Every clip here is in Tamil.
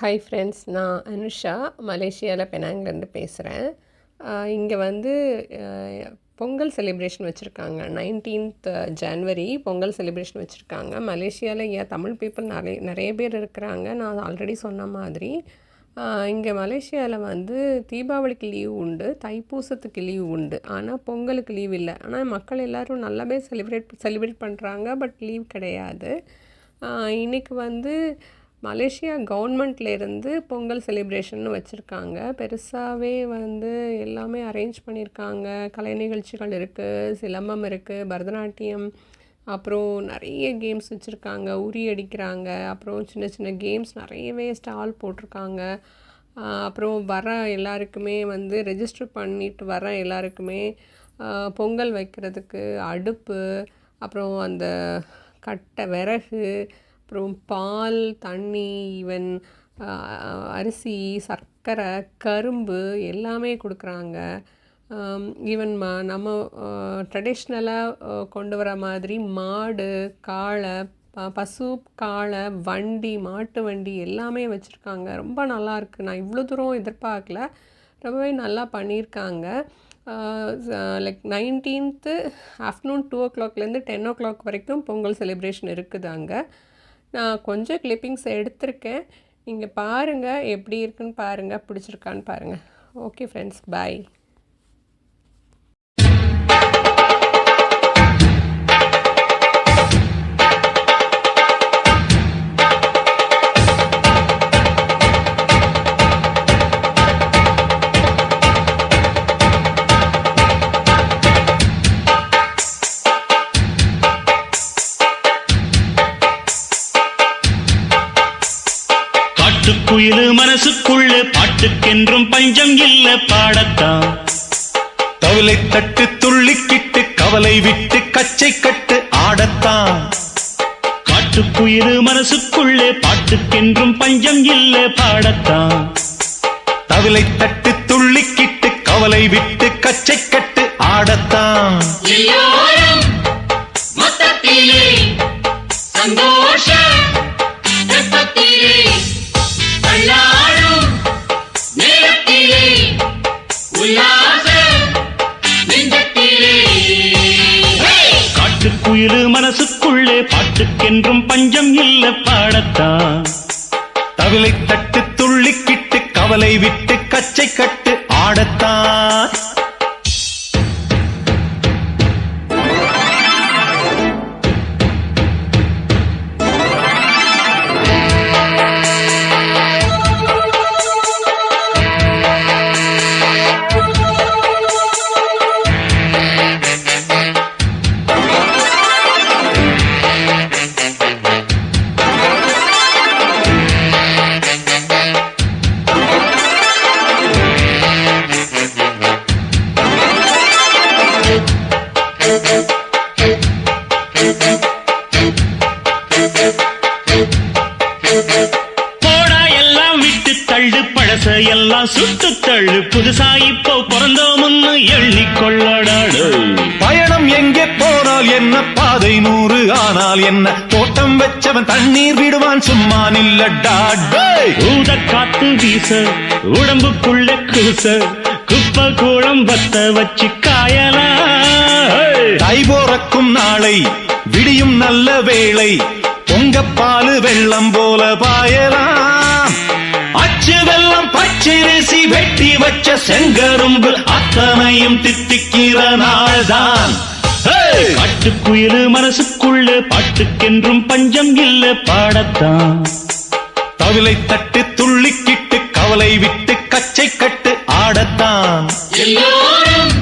ஹாய் ஃப்ரெண்ட்ஸ், நான் அனுஷா மலேசியாவில் பெனாங்லேருந்து பேசுகிறேன். இங்கே வந்து பொங்கல் செலிப்ரேஷன் வச்சுருக்காங்க. 19th ஜனவரி பொங்கல் செலிப்ரேஷன் வச்சுருக்காங்க. மலேசியாவில் தமிழ் பீப்புள் நிறைய பேர் இருக்கிறாங்க. நான் ஆல்ரெடி சொன்ன மாதிரி இங்கே மலேசியாவில் வந்து தீபாவளிக்கு லீவ் உண்டு, தைப்பூசத்துக்கு லீவ் உண்டு, ஆனால் பொங்கலுக்கு லீவ் இல்லை. ஆனால் மக்கள் எல்லோரும் நல்லாவே செலிப்ரேட் பண்ணுறாங்க, பட் லீவ் கிடையாது. இன்றைக்கி வந்து மலேசியா கவர்மெண்ட்லேருந்து பொங்கல் செலிப்ரேஷன்னு வச்சுருக்காங்க. பெருசாகவே வந்து எல்லாமே அரேஞ்ச் பண்ணியிருக்காங்க. கலை நிகழ்ச்சிகள் இருக்குது, சிலம்பம் இருக்குது, பரதநாட்டியம், அப்புறம் நிறைய கேம்ஸ் வச்சுருக்காங்க. உரி அடிக்கிறாங்க, அப்புறம் சின்ன சின்ன கேம்ஸ் நிறையவே ஸ்டால் போட்டிருக்காங்க. அப்புறம் வர எல்லாருக்குமே வந்து ரெஜிஸ்டர் பண்ணிட்டு வர எல்லாருக்குமே பொங்கல் வைக்கிறதுக்கு அடுப்பு, அப்புறம் அந்த கட்டை விறகு, அப்புறம் பால், தண்ணி, ஈவன் அரிசி, சர்க்கரை, கரும்பு எல்லாமே கொடுக்குறாங்க. ஈவன் நம்ம ட்ரெடிஷ்னலாக கொண்டு வர மாதிரி மாடு, காளை, பசு, காளை, வண்டி, மாட்டு வண்டி எல்லாமே வச்சுருக்காங்க. ரொம்ப நல்லாயிருக்கு. நான் இவ்வளோ தூரம் எதிர்பார்க்கல, ரொம்பவே நல்லா பண்ணியிருக்காங்க. லைக் 19th ஆஃப்டர்நூன் 2 o'clockலேருந்து 10 o'clock வரைக்கும் பொங்கல் செலிப்ரேஷன் இருக்குது அங்கே. நான் கொஞ்சம் கிளிப்பிங்ஸ் எடுத்திருக்கேன். நீங்கள் பாருங்கள், எப்படி இருக்குன்னு பாருங்கள், பிடிச்சிருக்கான்னு பாருங்கள். ஓகே ஃப்ரெண்ட்ஸ், பாய். குயிலு மனசுக்குள்ள பாட்டுக்கென்றும் பஞ்சம் இல்ல பாடத்தான். தவளை தட்டு துள்ளிக்கிட்டு கவலை விட்டு கச்சை கட்டு ஆடத்தான். காட்டுக்குயிலு மனசுக்குள்ள பாட்டுக்கென்றும் பஞ்சம் இல்ல பாடத்தான். தவளை தட்டு துள்ளிக்கிட்டு கவலை விட்டு கச்சை கட்டு ஆடத்தான். காட்டுக்குயிலு மனசுக்குள்ளே பாட்டுக்கென்றும் பஞ்சம் இல்ல பாடத்தான். தவிலை தட்டு துள்ளிக்கிட்டு கவலை விட்டு கச்சை கட்டு ஆடத்தான். போடா எல்லாம் விட்டு தள்ளு, பழசையெல்லாம் சுட்டு தள்ளு, புதுசா இப்போ பிறந்தோம்னு எண்ணிக்கொள்ளடாடு. பயணம் எங்கே போனால் என்ன, பாதை 100 ஆனால் என்ன, தோட்டம் வச்சவன் தண்ணீர் விடுவான் சும்மா நில்லடாடு. ஊத காத்து வீச உடம்புக்குள்ள கூச, குப்பை கூளம் வத்த வச்சு காயலாம். தை போறக்கும் நாளை விடியும் நல்ல வேளை, பொங்கப்பாலு வெள்ளம் போல பாயலாம். அச்சு வெள்ளம் பச்சரிசி வெட்டி வச்ச செங்கரும்பு அத்தனையும் தித்திக்கிற நாள்தான். காட்டுக்குயிலு மனசுக்குள்ள பாட்டுக்கென்றும் பஞ்சம் இல்ல பாடத்தான். தவிலை தட்டு துள்ளிக்கிட்டு கவலை விட்டு கச்சை கட்டு ஆடத்தான். எல்லோரும்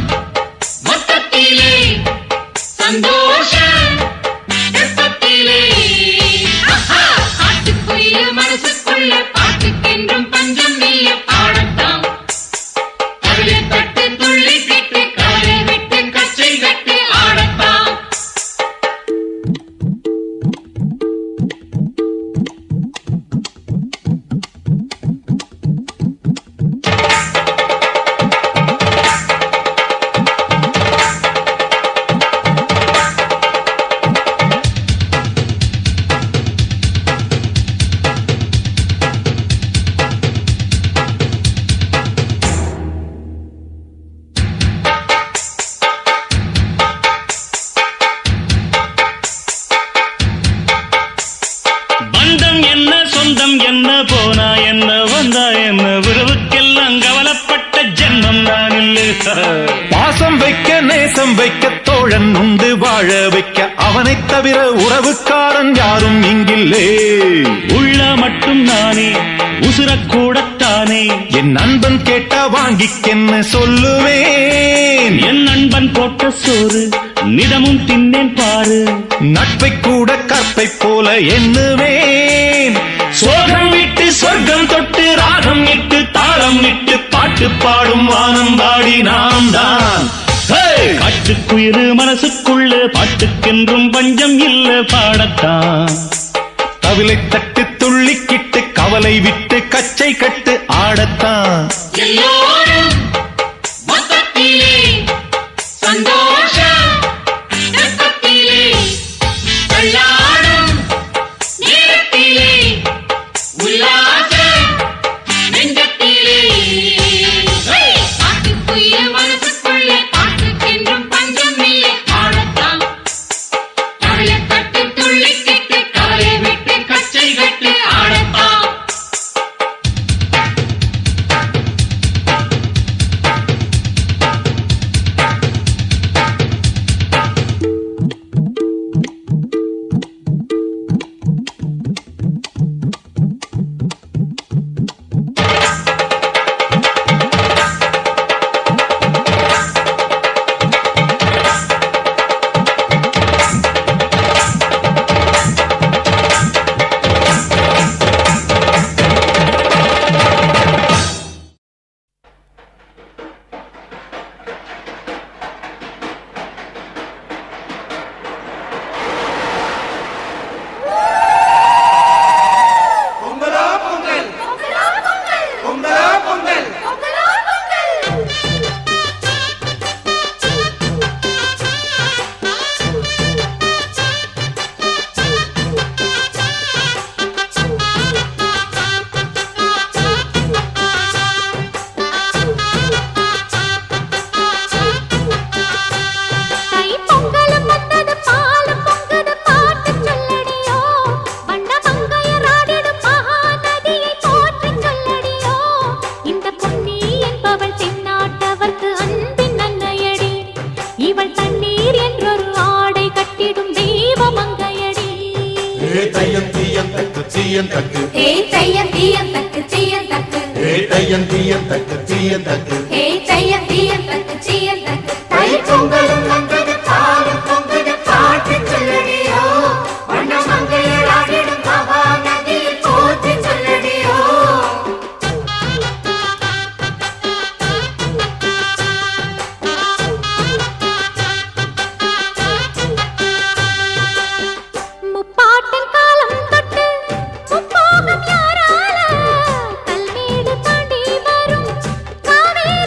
மொத்தத்திலே சந்தோஷம். பந்தம் என்ன போனா என்ன வந்தா என்ன உறவுக்கெல்லாம் கவலைப்பட்ட ஜென்மம் நான் இல்லை. பாசம் வைக்க நேசம் வைக்க தோழன் உண்டு வாழ வைக்க அவனைத் தவிர உறவுக்காரன் யாரும் இங்கில்லே. உள்ள மட்டும் நானே உசுரக்கூடத்தானே என் நண்பன் கேட்டா வாங்கிக்கென்னு சொல்லுவேன். என் நண்பன் போட்ட சோறு நிதமும் தின்னேன் பாரு. நட்பை கூட கற்பை போல எண்ணுவேன். சோகம் விட்டு சொர்க்கம் தொட்டு ராகம் இட்டு தாளம் இட்டு பாட்டு பாடும் வானம் பாடி நாம் தான். காட்டுக்குயிரு மனசுக்குள்ள பாட்டுக்கென்றும் பஞ்சம் இல்ல பாடத்தான். தவிலை தட்டு துள்ளிக்கிட்டு கவலை விட்டு கச்சை கட்டு ஆடத்தான். எல்லோரும் மொத்தத்திலே சந்தோஷ ரத்தத்திலே தள்ளாடும் நேரத்திலே உல்லாச நெஞ்சத்திலே காட்டுக்குயில மனசுக்குள்ளே பாட்டுக்கென்றும் பஞ்சம் இல்லை ஆடத்தான். கவலை தட்டு துள்ளிக்கிட்டு கவலை விட்டு கச்சை கட்டு ஆடத்தான். முப்போகம் யாரால கல்மேடு தாண்டி வரும் காவேரி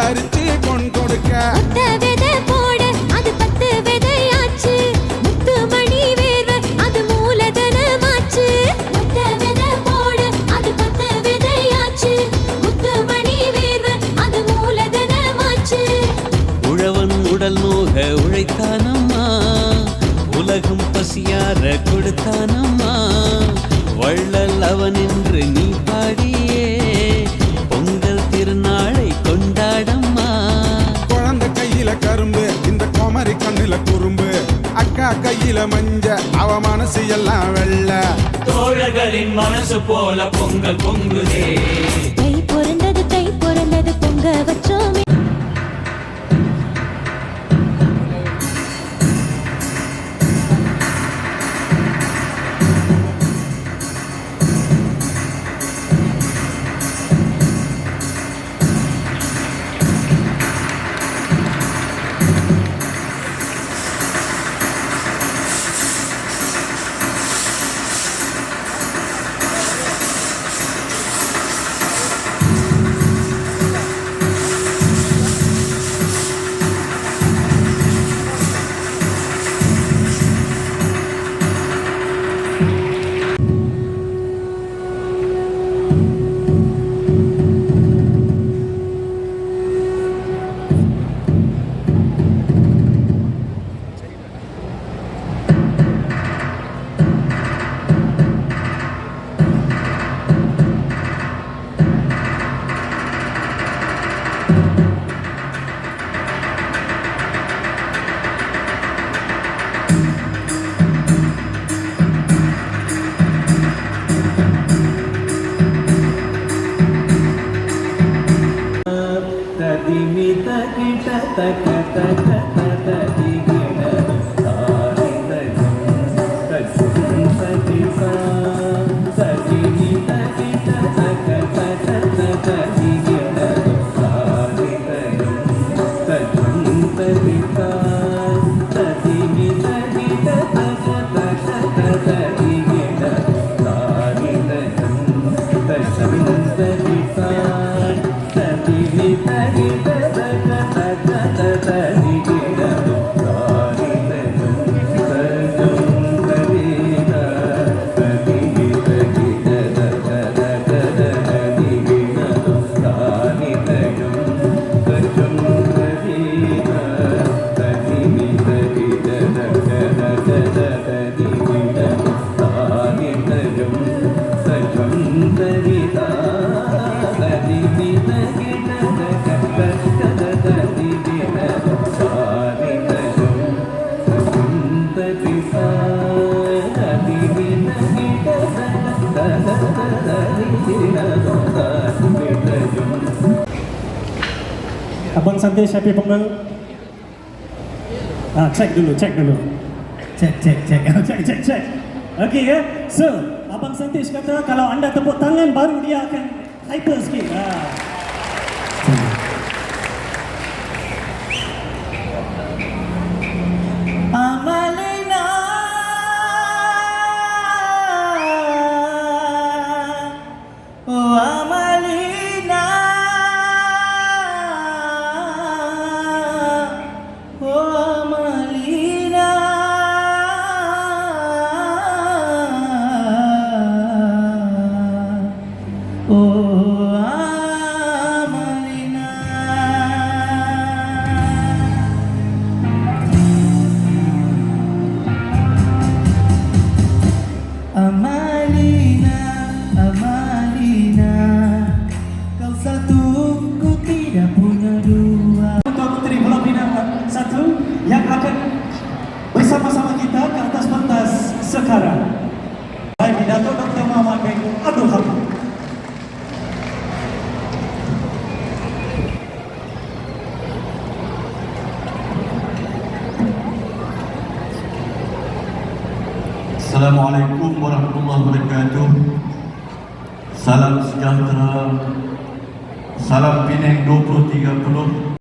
அரிச்சு பொன் கொடுக்க. ஒத்த விதை போட அது 10 விதையாச்சு. முத்து மணி வேர்வை அது மூலதனமாச்சு. ஒத்த விதை போட அது 10 விதையாச்சு. முத்து மணி வேர்வை அது மூலதனமாச்சு. உழவன் உடல் நோக உழைத்தானம்மா, உலகம் பசியார கொடுத்தானம்மா. வள்ளல் அவன் என்று நீ பாடியே பொங்கல் திருநாளை கொண்டாடம்மா. குழந்தை கையில கரும்பு, இந்த குமரி கண்ணுல குறும்பு. அக்கா கையில மஞ்ச, அவ மனசு எல்லாம் வெள்ள. தோழர்களின் மனசு போல பொங்கல் பொங்குதே. தை பிறந்தது பொங்க வச்சோமே. Abang Sandesh, happy Pongal. Cek dulu. Cek. Okey ya. So, Abang Sandesh kata kalau anda tepuk tangan baru dia akan hyper sikit. Amalina, oh Amalina, oh Amalina, oh Amalina. Amalina, Amalina, kau satuku tidak punya dua. Untuk Menteri Bola Bina 1 yang akan bersama-sama kita ke atas pentas sekarang. Baik, pidato Dr. Muhammad bin Abdul Hamid. Assalamualaikum warahmatullahi wabarakatuh. Salam sejahtera. Salam Penang 2030.